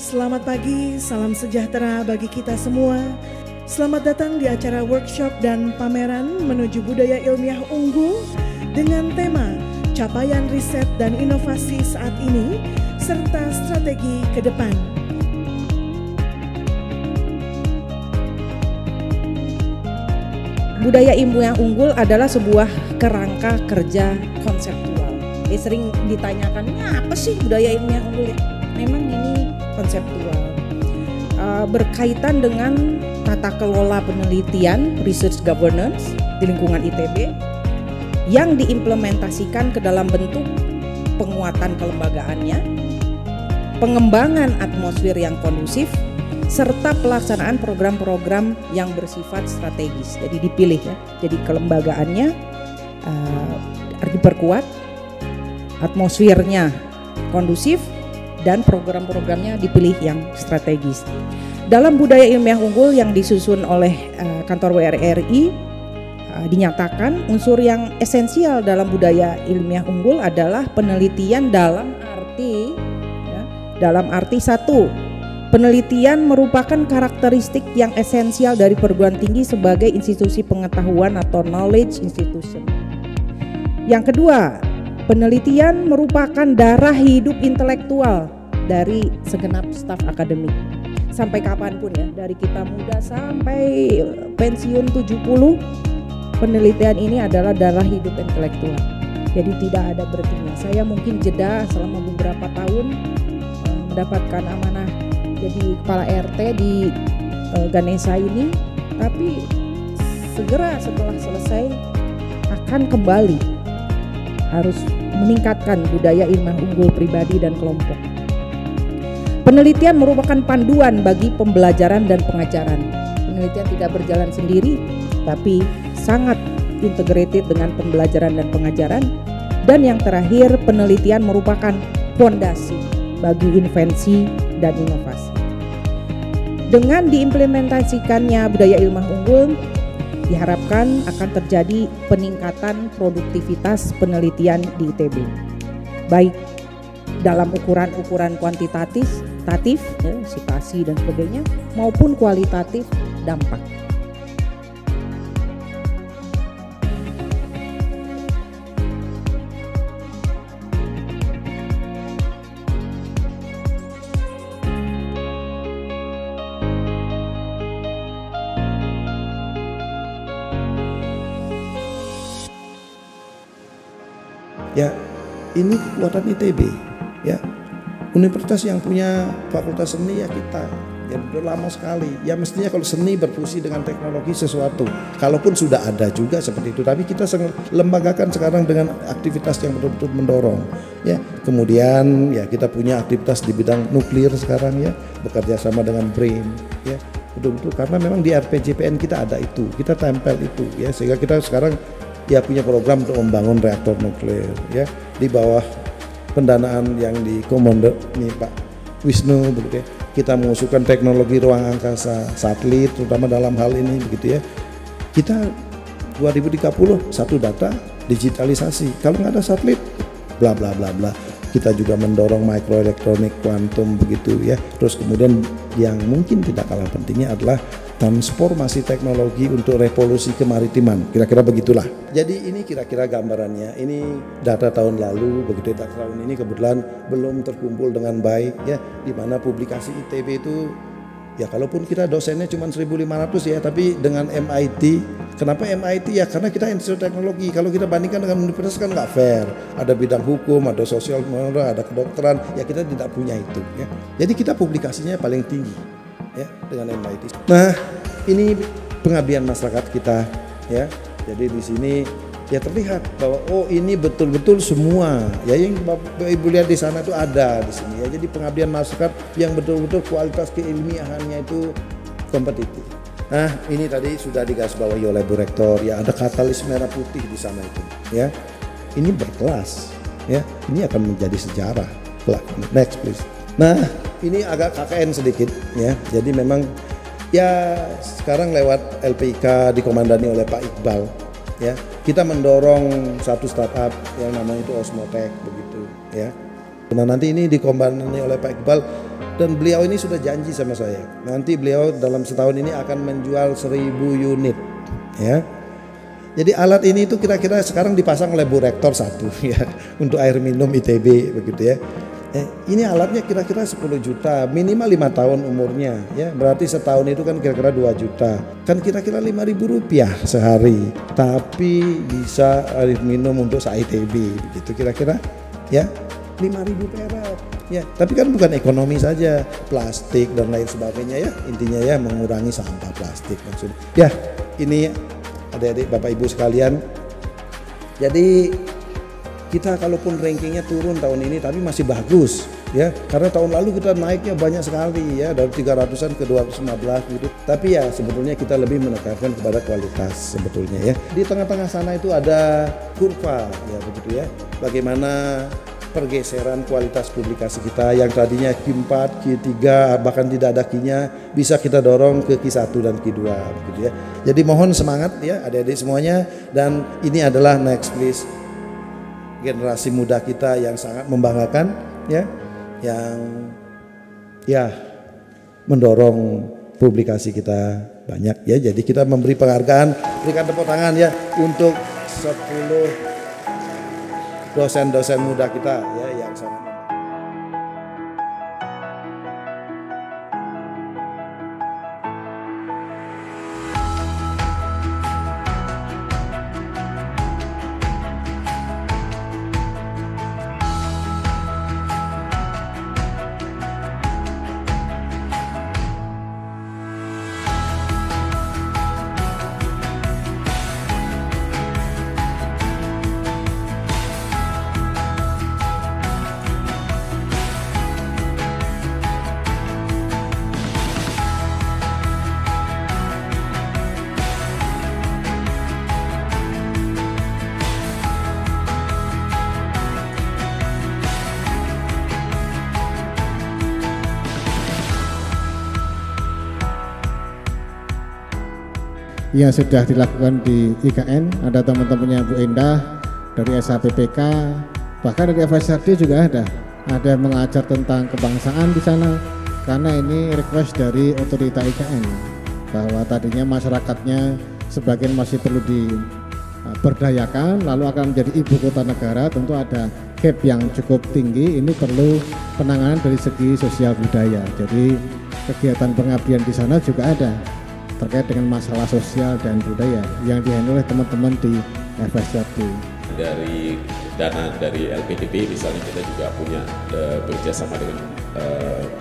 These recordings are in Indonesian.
Selamat pagi, salam sejahtera bagi kita semua. Selamat datang di acara workshop dan pameran menuju budaya ilmiah unggul dengan tema capaian riset dan inovasi saat ini serta strategi ke depan. Budaya ilmiah unggul adalah sebuah kerangka kerja konseptual. Sering ditanyakan, apa sih budaya ilmiah unggul ya? Memang ini konseptual. Berkaitan dengan tata kelola penelitian, research governance di lingkungan ITB yang diimplementasikan ke dalam bentuk penguatan kelembagaannya, pengembangan atmosfer yang kondusif, serta pelaksanaan program-program yang bersifat strategis. Jadi dipilih ya. Jadi kelembagaannya diperkuat, atmosfernya kondusif, dan program-programnya dipilih yang strategis. Dalam budaya ilmiah unggul yang disusun oleh kantor WRRI dinyatakan unsur yang esensial dalam budaya ilmiah unggul adalah penelitian dalam arti satu, penelitian merupakan karakteristik yang esensial dari perguruan tinggi sebagai institusi pengetahuan atau knowledge institution. Yang kedua, penelitian merupakan darah hidup intelektual dari segenap staf akademik. Sampai kapanpun ya, dari kita muda sampai pensiun 70, penelitian ini adalah darah hidup intelektual. Jadi tidak ada berhentinya. Saya mungkin jeda selama beberapa tahun mendapatkan amanah jadi kepala RT di Ganesha ini, tapi segera setelah selesai akan kembali harus meningkatkan budaya ilmiah unggul pribadi dan kelompok. Penelitian merupakan panduan bagi pembelajaran dan pengajaran. Penelitian tidak berjalan sendiri, tapi sangat integrated dengan pembelajaran dan pengajaran. Dan yang terakhir, penelitian merupakan fondasi bagi invensi dan inovasi. Dengan diimplementasikannya budaya ilmiah unggul, diharapkan akan terjadi peningkatan produktivitas penelitian di ITB, baik dalam ukuran-ukuran kuantitatif, citasi dan sebagainya, maupun kualitatif dampak. Ya, ini kekuatan ITB, ya. Universitas yang punya fakultas seni ya kita, ya udah lama sekali. Ya mestinya kalau seni berfungsi dengan teknologi sesuatu. Kalaupun sudah ada juga seperti itu, tapi kita lembagakan sekarang dengan aktivitas yang betul-betul mendorong. Ya, kemudian ya kita punya aktivitas di bidang nuklir sekarang ya, bekerja sama dengan BRAIN, ya betul-betul karena memang di RPJPN kita ada itu, kita tempel itu, ya sehingga kita sekarang ya punya program untuk membangun reaktor nuklir ya di bawah pendanaan yang dikomando nih Pak Wisnu begitu ya. Kita mengusulkan teknologi ruang angkasa satelit terutama dalam hal ini begitu ya. Kita 2030 satu data digitalisasi. Kalau nggak ada satelit bla bla bla bla. Kita juga mendorong microelektronik kuantum begitu ya. Terus kemudian yang mungkin tidak kalah pentingnya adalah transformasi teknologi untuk revolusi kemaritiman, kira-kira begitulah. Jadi ini kira-kira gambarannya. Ini data tahun lalu, begitu data tahun ini kebetulan belum terkumpul dengan baik ya, di mana publikasi ITB itu ya kalaupun kita dosennya cuma 1.500 ya, tapi dengan MIT. Kenapa MIT ya? Karena kita institut teknologi. Kalau kita bandingkan dengan universitas kan nggak fair. Ada bidang hukum, ada sosial, ada kedokteran. Ya kita tidak punya itu. Ya. Jadi kita publikasinya paling tinggi. Ya, dengan MIT. Nah, ini pengabdian masyarakat kita, ya. Jadi di sini ya terlihat bahwa oh ini betul-betul semua, ya yang Bapak Ibu lihat di sana itu ada di sini. Ya, jadi pengabdian masyarakat yang betul-betul kualitas keilmiahannya itu kompetitif. Nah, ini tadi sudah digarisbawahi oleh Bu Rektor, ya ada katalis merah putih di sana itu, ya. Ini berkelas, ya. Ini akan menjadi sejarah. Next please. Nah, ini agak KKN sedikit ya. Jadi memang ya sekarang lewat LPIK dikomandani oleh Pak Iqbal ya. Kita mendorong satu startup yang namanya itu Osmotech begitu ya. Nah, nanti ini dikomandani oleh Pak Iqbal Dan beliau ini sudah janji sama saya, nanti beliau dalam setahun ini akan menjual 1000 unit ya. Jadi alat ini itu kira-kira sekarang dipasang oleh Bu Rektor satu ya untuk air minum ITB begitu ya. Ini alatnya kira-kira 10 juta, minimal 5 tahun umurnya ya. Berarti setahun itu kan kira-kira 2 juta. Kan kira-kira 5.000 rupiah sehari. Tapi bisa air minum untuk se-ITB begitu kira-kira ya. 5.000 perak ya. Tapi kan bukan ekonomi saja, plastik dan lain sebagainya ya. Intinya ya mengurangi sampah plastik maksudnya. Ya, ini adik-adik Bapak Ibu sekalian. Jadi kita kalaupun rankingnya turun tahun ini tapi masih bagus ya, karena tahun lalu kita naiknya banyak sekali ya, dari 300-an ke 215 gitu. Tapi ya sebetulnya kita lebih menekankan kepada kualitas sebetulnya ya. Di tengah-tengah sana itu ada kurva ya begitu ya, bagaimana pergeseran kualitas publikasi kita yang tadinya Q4, Q3 bahkan tidak ada Q-nya bisa kita dorong ke Q1 dan Q2 begitu ya. Jadi mohon semangat ya adik-adik semuanya, dan ini adalah next please generasi muda kita yang sangat membanggakan ya, yang ya mendorong publikasi kita banyak ya. Jadi kita memberi penghargaan, berikan tepuk tangan ya untuk 10 dosen-dosen muda kita ya yang sangat yang sudah dilakukan di IKN. Ada teman-temannya Bu Endah dari SHPPK, bahkan dari FSRD juga ada yang mengajar tentang kebangsaan di sana, karena ini request dari otorita IKN bahwa tadinya masyarakatnya sebagian masih perlu diberdayakan, lalu akan menjadi ibu kota negara, tentu ada gap yang cukup tinggi, ini perlu penanganan dari segi sosial budaya. Jadi kegiatan pengabdian di sana juga ada terkait dengan masalah sosial dan budaya yang dihandle oleh teman-teman di FSRD. Dari dana dari LPDP misalnya kita juga punya bekerjasama dengan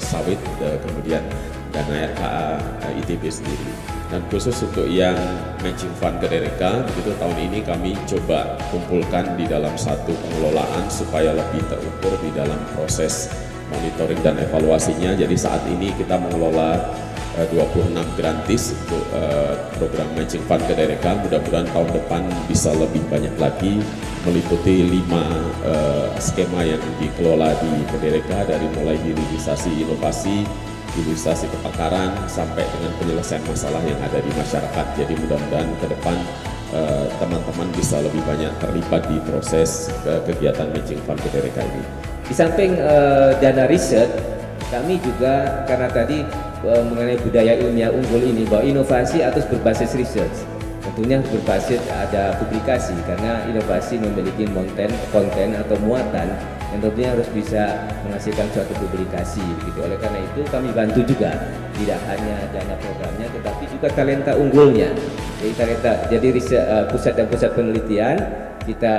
sawit, kemudian dana RKA ITB sendiri. Dan khusus untuk yang matching fund ke Dereka, begitu tahun ini kami coba kumpulkan di dalam satu pengelolaan supaya lebih terukur di dalam proses monitoring dan evaluasinya. Jadi saat ini kita mengelola 26 grantis untuk program matching fund ke Dereka. Mudah-mudahan tahun depan bisa lebih banyak lagi, meliputi 5 skema yang dikelola di Dereka, dari mulai hilirisasi inovasi, hilirisasi kepakaran, sampai dengan penyelesaian masalah yang ada di masyarakat. Jadi mudah-mudahan ke depan teman-teman bisa lebih banyak terlibat di proses kegiatan matching fund ke Dereka ini. Di samping dana riset, kami juga karena tadi mengenai budaya ilmiah unggul ini, bahwa inovasi harus berbasis research, tentunya harus berbasis ada publikasi, karena inovasi memiliki konten atau muatan yang tentunya harus bisa menghasilkan suatu publikasi begitu. Oleh karena itu kami bantu juga, tidak hanya dana programnya tetapi juga talenta unggulnya. Jadi pusat dan pusat penelitian kita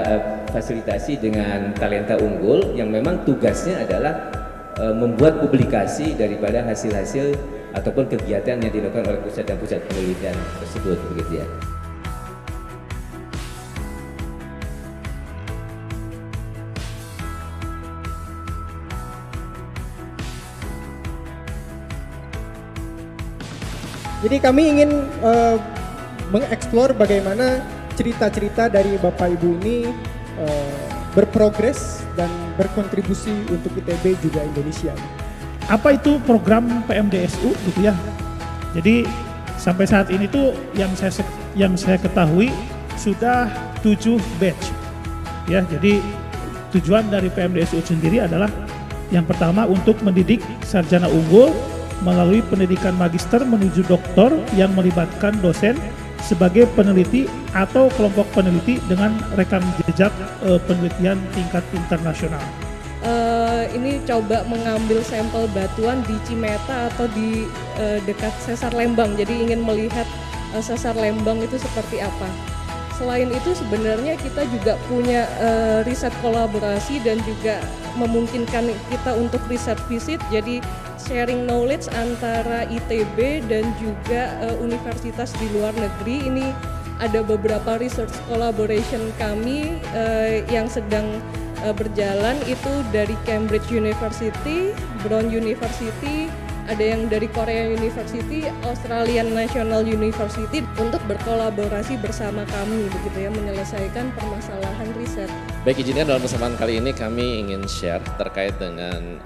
fasilitasi dengan talenta unggul yang memang tugasnya adalah membuat publikasi daripada hasil-hasil ataupun kegiatan yang dilakukan oleh pusat dan pusat penelitian tersebut begitu ya. Jadi kami ingin mengeksplor bagaimana cerita-cerita dari Bapak Ibu ini berprogres dan berkontribusi untuk ITB juga Indonesia. Apa itu program PMDSU gitu ya. Jadi sampai saat ini tuh yang saya ketahui sudah 7 batch. Ya, jadi tujuan dari PMDSU sendiri adalah Yang pertama untuk mendidik sarjana unggul melalui pendidikan magister menuju doktor yang melibatkan dosen sebagai peneliti atau kelompok peneliti dengan rekam jejak penelitian tingkat internasional. Ini coba mengambil sampel batuan di Cimeta atau di dekat Sesar Lembang, jadi ingin melihat Sesar Lembang itu seperti apa. Selain itu sebenarnya kita juga punya riset kolaborasi dan juga memungkinkan kita untuk riset visit, jadi sharing knowledge antara ITB dan juga universitas di luar negeri. Ini ada beberapa research collaboration kami yang sedang berjalan, itu dari Cambridge University, Brown University, ada yang dari Korea University, Australian National University, untuk berkolaborasi bersama kami begitu ya, menyelesaikan permasalahan riset. Baik, izinkan dalam kesempatan kali ini kami ingin share terkait dengan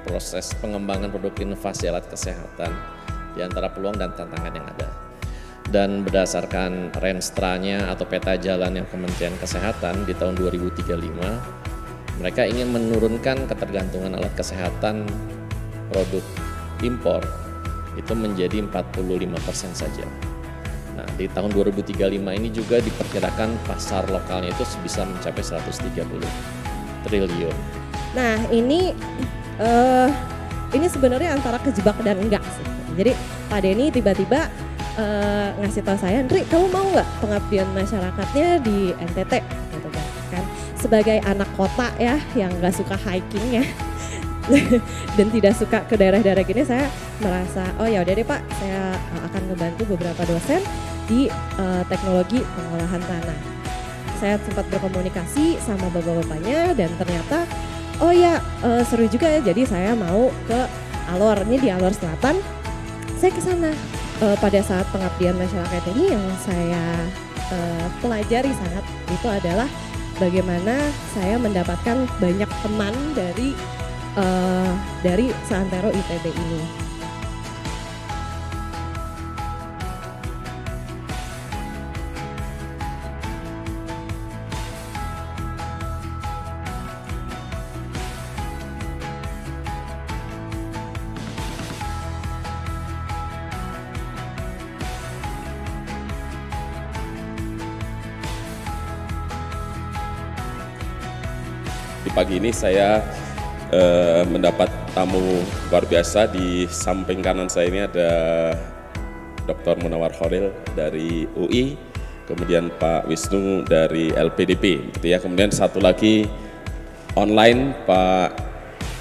proses pengembangan produk inovasi alat kesehatan di antara peluang dan tantangan yang ada. Dan berdasarkan Renstra-nya atau peta jalannya Kementerian Kesehatan di tahun 2035, mereka ingin menurunkan ketergantungan alat kesehatan produk impor itu menjadi 45% saja. Nah, di tahun 2035 ini juga diperkirakan pasar lokalnya itu bisa mencapai 130 triliun. Nah, ini sebenarnya antara kejebak dan enggak sih. Jadi Pak Denny tiba-tiba ngasih tahu saya, Ndri, kamu mau nggak pengabdian masyarakatnya di NTT gitu kan? Sebagai anak kota ya yang nggak suka hiking ya dan tidak suka ke daerah-daerah gini, saya merasa oh ya udah deh Pak, saya akan ngebantu beberapa dosen di teknologi pengolahan tanah. Saya sempat berkomunikasi sama bapak-bapaknya dan ternyata oh ya seru juga ya, jadi saya mau ke Alor, ini di Alor Selatan. Saya ke sana. Pada saat pengabdian masyarakat ini yang saya pelajari sangat itu adalah bagaimana saya mendapatkan banyak teman dari seantero ITB ini. Di pagi ini saya mendapat tamu luar biasa. Di samping kanan saya ini ada Dr. Munawar Khalil dari UI, kemudian Pak Wisnu dari LPDP, gitu ya. Kemudian satu lagi online Pak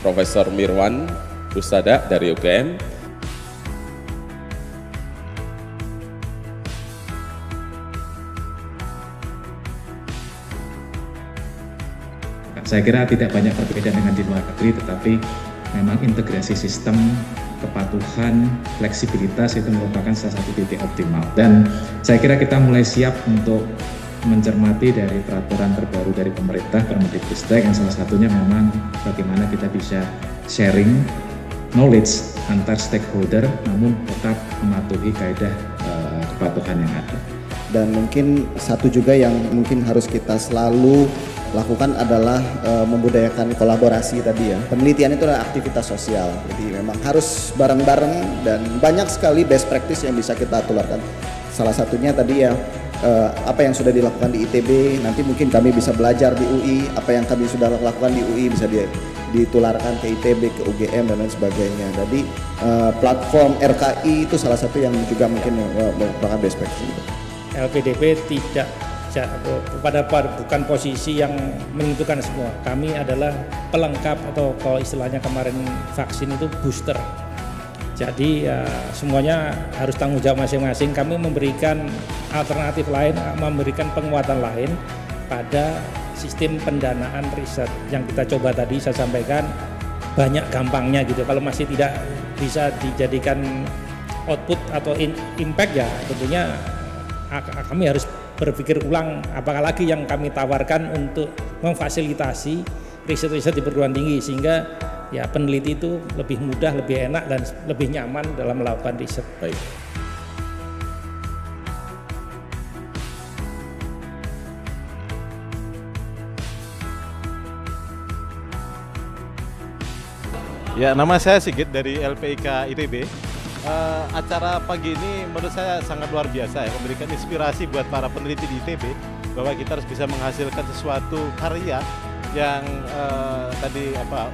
Profesor Mirwan Ustada dari UGM. Saya kira tidak banyak perbedaan dengan di luar negeri, tetapi memang integrasi sistem, kepatuhan, fleksibilitas itu merupakan salah satu titik optimal. Dan saya kira kita mulai siap untuk mencermati dari peraturan terbaru dari pemerintah, Permendikbudristek, yang salah satunya memang bagaimana kita bisa sharing knowledge antar stakeholder, namun tetap mematuhi kaidah kepatuhan yang ada. Dan mungkin satu juga yang mungkin harus kita selalu lakukan adalah membudayakan kolaborasi tadi ya. Penelitian itu adalah aktivitas sosial, jadi memang harus bareng-bareng dan banyak sekali best practice yang bisa kita tularkan. Salah satunya tadi ya apa yang sudah dilakukan di ITB, nanti mungkin kami bisa belajar di UI, apa yang kami sudah lakukan di UI bisa ditularkan ke ITB, ke UGM dan lain sebagainya. Jadi platform RKI itu salah satu yang juga mungkin merupakan best practice. LPDP bukan posisi yang menentukan semua. Kami adalah pelengkap, atau kalau istilahnya kemarin vaksin itu booster. Jadi semuanya harus tanggung jawab masing-masing. Kami memberikan alternatif lain, memberikan penguatan lain pada sistem pendanaan riset yang kita coba tadi saya sampaikan. Banyak gampangnya gitu. Kalau masih tidak bisa dijadikan output atau impact, ya tentunya kami harus berpikir ulang apalagi yang kami tawarkan untuk memfasilitasi riset-riset di perguruan tinggi, sehingga ya peneliti itu lebih mudah, lebih enak dan lebih nyaman dalam melakukan riset. Baik. Ya, nama saya Sigit dari LPIK ITB. Acara pagi ini menurut saya sangat luar biasa ya, memberikan inspirasi buat para peneliti di ITB bahwa kita harus bisa menghasilkan sesuatu karya yang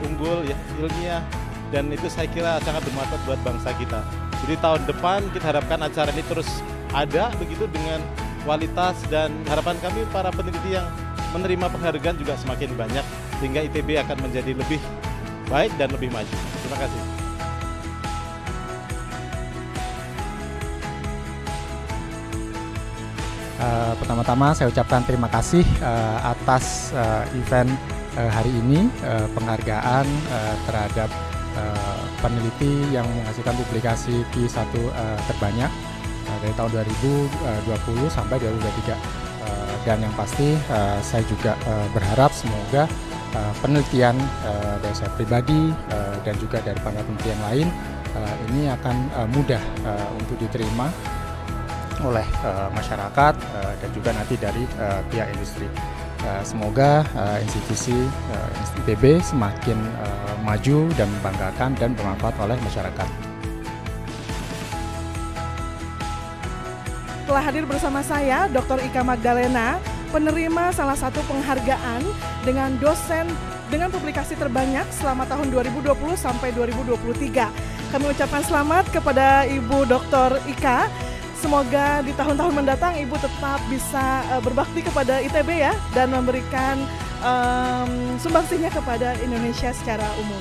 unggul ya, ilmiah, dan itu saya kira sangat bermanfaat buat bangsa kita. Jadi tahun depan kita harapkan acara ini terus ada begitu dengan kualitas, dan harapan kami para peneliti yang menerima penghargaan juga semakin banyak sehingga ITB akan menjadi lebih baik dan lebih maju. Terima kasih. Pertama-tama saya ucapkan terima kasih atas event hari ini, penghargaan terhadap peneliti yang menghasilkan publikasi Q1 terbanyak dari tahun 2020 sampai 2023. Dan yang pasti saya juga berharap semoga penelitian dari saya pribadi dan juga dari para peneliti yang lain ini akan mudah untuk diterima oleh masyarakat dan juga nanti dari pihak industri. Semoga institusi ITB semakin maju dan membanggakan dan bermanfaat oleh masyarakat. Telah hadir bersama saya Dr. Ika Magdalena, penerima salah satu penghargaan dengan dosen dengan publikasi terbanyak selama tahun 2020 sampai 2023. Kami ucapkan selamat kepada Ibu Dr. Ika. Semoga di tahun-tahun mendatang Ibu tetap bisa berbakti kepada ITB ya, dan memberikan sumbangsinya kepada Indonesia secara umum.